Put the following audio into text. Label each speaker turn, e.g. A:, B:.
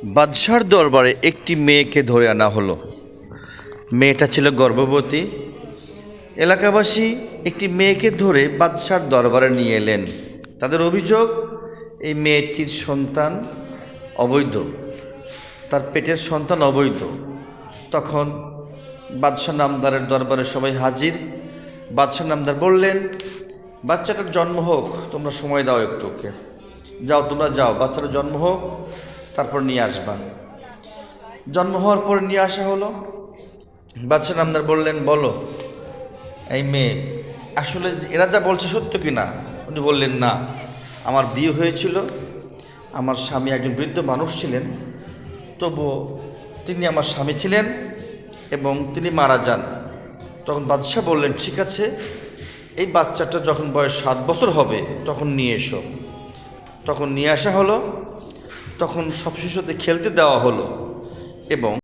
A: বাদশার দরবারে একটি মেয়েকে ধরে আনা হলো। মেয়েটা ছিল গর্ভবতী। এলাকাবাসী একটি মেয়েকে ধরে বাদশার দরবারে নিয়ে এলেন। তাদের অভিযোগ, এই মেয়েটির সন্তান অবৈধ, তার পেটের সন্তান অবৈধ। তখন বাদশাহ নামদারের দরবারে সবাই হাজির। বাদশাহ নামদার বললেন, বাচ্চাটার জন্ম হোক, তোমরা সময় দাও একটু, ওকে যাও, তোমরা যাও, বাচ্চাটার জন্ম হোক, তারপর নিয়ে আসবা। জন্ম হওয়ার পর নিয়ে আসা হলো। বাদশাহ নামদার বললেন, বলো এই মেয়ে আসলে এরা যা বলছে সত্য কি না? উনি বললেন, না, আমার বিয়ে হয়েছিল, আমার স্বামী একজন বৃদ্ধ মানুষ ছিলেন, তবুও তিনি আমার স্বামী ছিলেন এবং তিনি মারা যান। তখন বাদশাহ বললেন, ঠিক আছে, এই বাচ্চাটা যখন বয়স 7 বছর হবে তখন নিয়ে এসো। তখন নিয়ে আসা হলো। তখন সব শিশুদের খেলতে দেওয়া হলো এবং